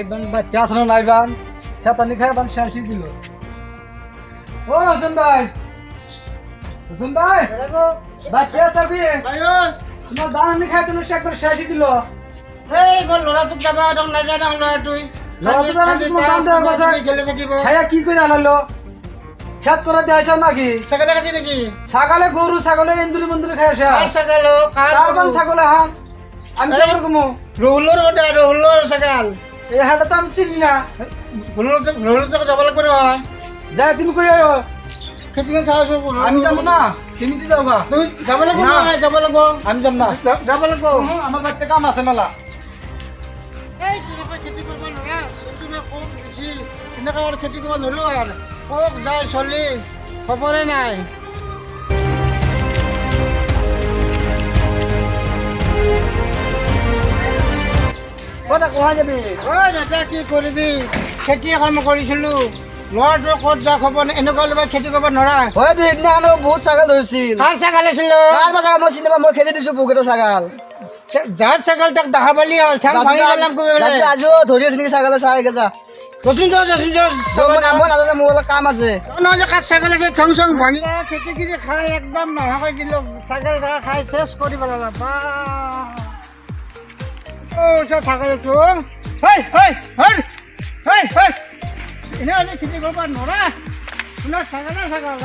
নাইবান বাচ্চা আছে না নাইবান খেতানি খাই বান শেষই দিল ও হোসেন ভাই বাচ্চা সাবি তোমার দান খাই তুমি একবার শেষই দিল এই বল লড়াটো যাবা একদম না যায় না লড়াটোই লড়াটো যাবা তোমার দান দেওয়া বাসা খেলে থাকিব খাইয়া কি করে আনালো খেত করে দেয়াইছ নাকি ছাগলে খাইছে নাকি ছাগলে গরু ছাগলে ইন্দুরি মন্দির খাই আসে কার ছাগল কারবান ছাগলে হান আমি কেমন কমু রহুলর ওটা রহুলর ছাগল এই হাটা তো আমি চিনি না রহুল তো যাব লাগবে না যাই তুমি কই আয়ো খেতে গেন চাও আমি যাব না তুমি দি যাওগা তুমি যাব লাগবে না। না যাব লাগবে আমি যাব না যাব লাগবে আমার বাড়িতে কাম আছে মেলা এই তুমি খেতি করবা নৰা তুমি কম বেছি এনেকা আৰ খেতি কৰবা নৰো আৰ কক যায় চলি খবৰে নাই কটা কোহা যাবি ওই দাদা কি কৰিবি খেতি এখন মই কৰিছিলো ল'ৰাটো ক'ত যা খবৰ নাই এনেকুৱা ল'বা খেতি কৰিব নোৱাৰা হয় তো এদিন আনো বহুত ছাগল ধৰিছিল কাৰ ছাগল আছিল কাৰ বা ছাগল মই চিনি পাওঁ মই খেদি দিছো বহুকেইটা ছাগল যাৰ ছাগল তাক দেখা পালি হ'ল চাং ভাঙি পেলাম কৰিব লাগে আজিও ধৰি আছে নেকি ছাগলে চাই যা ৰচোন মই নাজানো মোৰ অলপ কাম আছে নহয় কাঠ ছাগল আছে চং চং ভাঙি খেতি কিনি খাই একদম নোহোৱা কৰি দিলো ছাগল থকা খাই চেছ কৰি পেলালা বা ছাগল আছো এনে হ'লে খেতি কৰিব নোৱাৰা শুনা ছাগলে ছাগল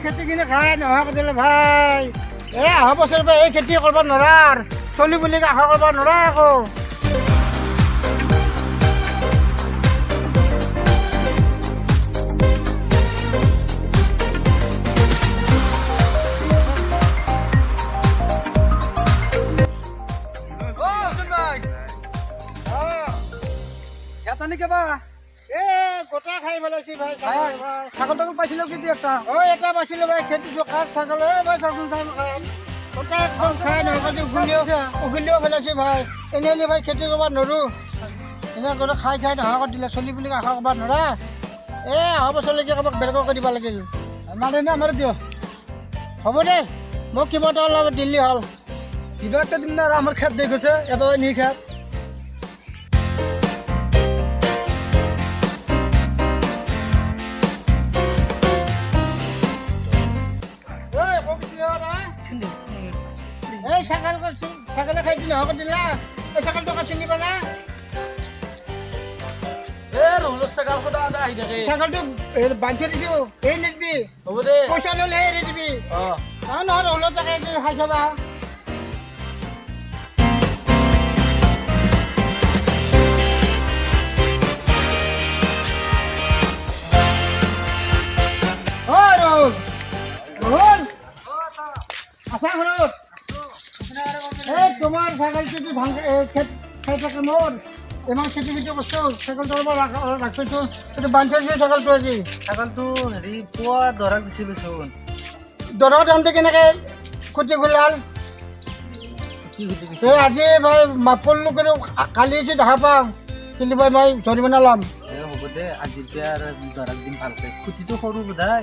খেতি কিনি খাই নোহোৱা কৰি দিলে ভাই অহা বছৰৰ পৰা এই খেতি কৰিব নোৱাৰা চলি বুলি আশা কৰিব নোৱাৰা আকৌ খেতানি কেবা গোটা খাই পেলাইছি ভাই ছাগল টাগল পাইছিল কিন্তু একটা এটা পাইছিলো ভাই খেতি কাঠ ছাগল ভাই চাচোন চাই খাই গোটা একদম খাই নহয় উঘলিও পেলাইছি ভাই এনেই ভাই খেতি কৰিব নোৱাৰো এনে গোটা খাই খাই নোহোৱা কৰি দিলে চলি বুলি আশা কৰিব নোৱাৰা অহা বছৰলৈকে কাৰোবাক বেলেগকৈ দিব লাগিল মানে নে আমাৰ দিয় হ'ব দে মোক কিবা এটা অলপ দিল্লী হ'ল কিবা একটা দিন না আমার খেত দেখেছে এবার নি খেত এই ছাগলে খাই দিলে হ'ব দিলা এই ছাগলটো কাট চিনিবা না ছাগলটো বান্ধি দিছো এই নিদিবি পইচা ল'লে এৰি দিবি নহয় ৰহুলৰ তাকে খাই চাবা তোমার ছাগলটো ধান খেত খাই থাকে মোর ইমান খেতি খেতি করছো ছাগলটো রাখছো এটা বান্ধি ছাগলটো আজি ছাগলটো হেৰি পুৱা দৰাক দিছিলো চোন দৰক দামটো কেনেকে খুটি খোলাল কি খুটি দিছে এই আজি ভাই মাপল্লু করে কালি যদি দেখা পাওঁ কিন্তু ভাই মই জৰিমনা ল'ম হ'ব দে আজি আৰু দৰাক দিম ভালকে খুটিটো সৰু বোধাই